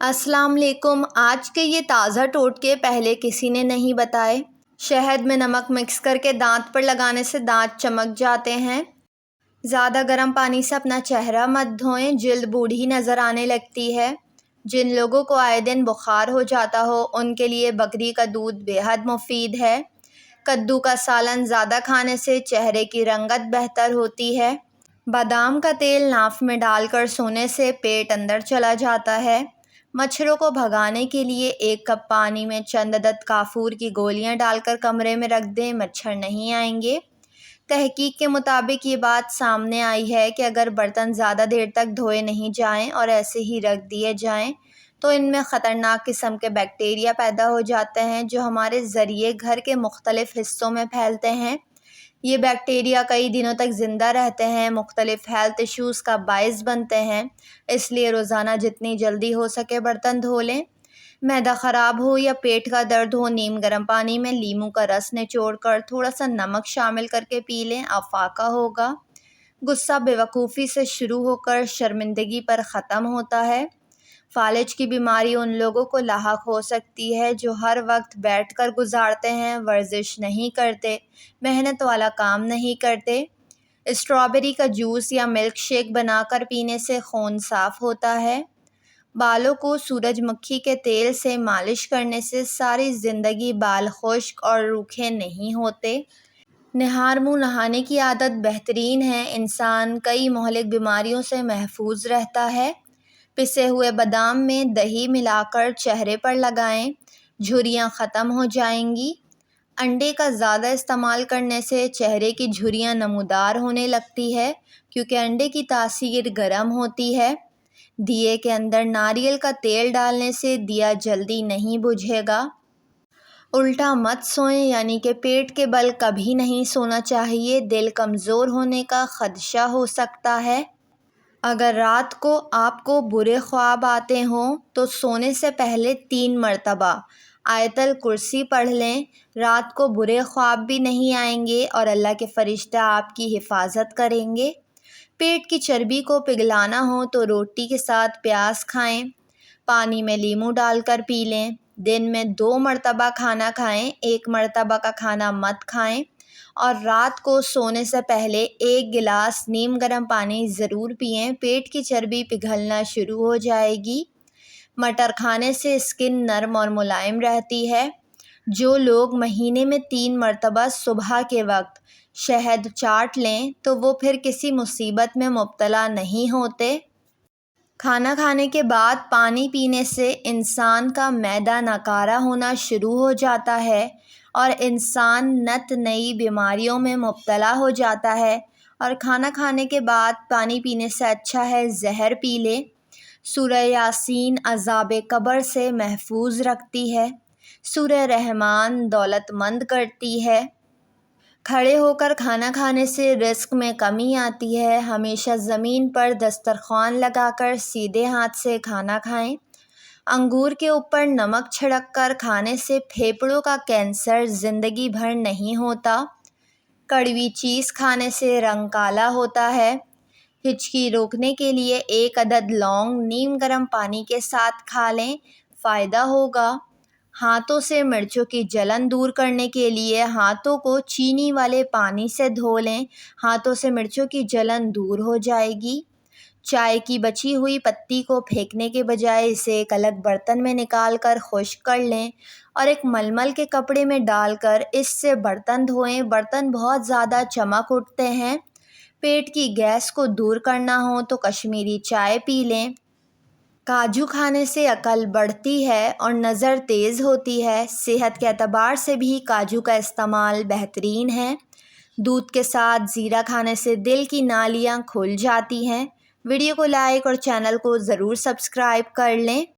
السلام علیکم۔ آج کے یہ تازہ ٹوٹکے پہلے کسی نے نہیں بتائے۔ شہد میں نمک مکس کر کے دانت پر لگانے سے دانت چمک جاتے ہیں۔ زیادہ گرم پانی سے اپنا چہرہ مت دھوئیں، جلد بوڑھی نظر آنے لگتی ہے۔ جن لوگوں کو آئے دن بخار ہو جاتا ہو ان کے لیے بکری کا دودھ بے حد مفید ہے۔ کدو کا سالن زیادہ کھانے سے چہرے کی رنگت بہتر ہوتی ہے۔ بادام کا تیل ناف میں ڈال کر سونے سے پیٹ اندر چلا جاتا ہے۔ مچھروں کو بھگانے کے لیے 1 کپ پانی میں چند عدد کافور کی گولیاں ڈال کر کمرے میں رکھ دیں، مچھر نہیں آئیں گے۔ تحقیق کے مطابق یہ بات سامنے آئی ہے کہ اگر برتن زیادہ دیر تک دھوئے نہیں جائیں اور ایسے ہی رکھ دیے جائیں تو ان میں خطرناک قسم کے بیکٹیریا پیدا ہو جاتے ہیں جو ہمارے ذریعے گھر کے مختلف حصوں میں پھیلتے ہیں۔ یہ بیکٹیریا کئی دنوں تک زندہ رہتے ہیں، مختلف ہیلتھ ایشوز کا باعث بنتے ہیں، اس لیے روزانہ جتنی جلدی ہو سکے برتن دھو لیں۔ معدہ خراب ہو یا پیٹ کا درد ہو، نیم گرم پانی میں لیموں کا رس نچوڑ کر تھوڑا سا نمک شامل کر کے پی لیں، افاقہ ہوگا۔ غصہ بے وقوفی سے شروع ہو کر شرمندگی پر ختم ہوتا ہے۔ فالج کی بیماری ان لوگوں کو لاحق ہو سکتی ہے جو ہر وقت بیٹھ کر گزارتے ہیں، ورزش نہیں کرتے، محنت والا کام نہیں کرتے۔ اسٹرابیری کا جوس یا ملک شیک بنا کر پینے سے خون صاف ہوتا ہے۔ بالوں کو سورج مکھی کے تیل سے مالش کرنے سے ساری زندگی بال خشک اور روکھے نہیں ہوتے۔ نہار منہ نہانے کی عادت بہترین ہے، انسان کئی مہلک بیماریوں سے محفوظ رہتا ہے۔ پسے ہوئے بادام میں دہی ملا کر چہرے پر لگائیں، جھریاں ختم ہو جائیں گی۔ انڈے کا زیادہ استعمال کرنے سے چہرے کی جھریاں نمودار ہونے لگتی ہے کیونکہ انڈے کی تاثیر گرم ہوتی ہے۔ دیے کے اندر ناریل کا تیل ڈالنے سے دیا جلدی نہیں بجھے گا۔ الٹا مت سوئیں، یعنی کہ پیٹ کے بل کبھی نہیں سونا چاہیے، دل کمزور ہونے کا خدشہ ہو سکتا ہے۔ اگر رات کو آپ کو برے خواب آتے ہوں تو سونے سے پہلے 3 مرتبہ آیت الکرسی پڑھ لیں، رات کو برے خواب بھی نہیں آئیں گے اور اللہ کے فرشتے آپ کی حفاظت کریں گے۔ پیٹ کی چربی کو پگھلانا ہو تو روٹی کے ساتھ پیاز کھائیں، پانی میں لیموں ڈال کر پی لیں۔ دن میں 2 مرتبہ کھانا کھائیں، 1 مرتبہ کا کھانا مت کھائیں، اور رات کو سونے سے پہلے 1 گلاس نیم گرم پانی ضرور پئیں، پیٹ کی چربی پگھلنا شروع ہو جائے گی۔ مٹر کھانے سے اسکن نرم اور ملائم رہتی ہے۔ جو لوگ مہینے میں 3 مرتبہ صبح کے وقت شہد چاٹ لیں تو وہ پھر کسی مصیبت میں مبتلا نہیں ہوتے۔ کھانا کھانے کے بعد پانی پینے سے انسان کا معدہ ناکارہ ہونا شروع ہو جاتا ہے اور انسان نت نئی بیماریوں میں مبتلا ہو جاتا ہے، اور کھانا کھانے کے بعد پانی پینے سے اچھا ہے زہر پی لیں۔ سورہ یاسین عذاب قبر سے محفوظ رکھتی ہے۔ سورہ رحمان دولت مند کرتی ہے۔ کھڑے ہو کر کھانا کھانے سے رزق میں کمی آتی ہے، ہمیشہ زمین پر دسترخوان لگا کر سیدھے ہاتھ سے کھانا کھائیں۔ انگور کے اوپر نمک چھڑک کر کھانے سے پھیپھڑوں کا کینسر زندگی بھر نہیں ہوتا۔ کڑوی چیز کھانے سے رنگ کالا ہوتا ہے۔ ہچکی روکنے کے لیے 1 عدد لونگ نیم گرم پانی کے ساتھ کھا لیں، فائدہ ہوگا۔ ہاتھوں سے مرچوں کی جلن دور کرنے کے لیے ہاتھوں کو چینی والے پانی سے دھو لیں، ہاتھوں سے مرچوں کی جلن دور ہو جائے گی۔ چائے کی بچی ہوئی پتی کو پھینکنے کے بجائے اسے ایک الگ برتن میں نکال کر خشک کر لیں اور ایک ململ کے کپڑے میں ڈال کر اس سے برتن دھوئیں، برتن بہت زیادہ چمک اٹھتے ہیں۔ پیٹ کی گیس کو دور کرنا ہو تو کشمیری چائے پی لیں۔ کاجو کھانے سے عقل بڑھتی ہے اور نظر تیز ہوتی ہے، صحت کے اعتبار سے بھی کاجو کا استعمال بہترین ہے۔ دودھ کے ساتھ زیرہ کھانے سے دل کی نالیاں کھل جاتی ہیں۔ ویڈیو کو لائک اور چینل کو ضرور سبسکرائب کر لیں۔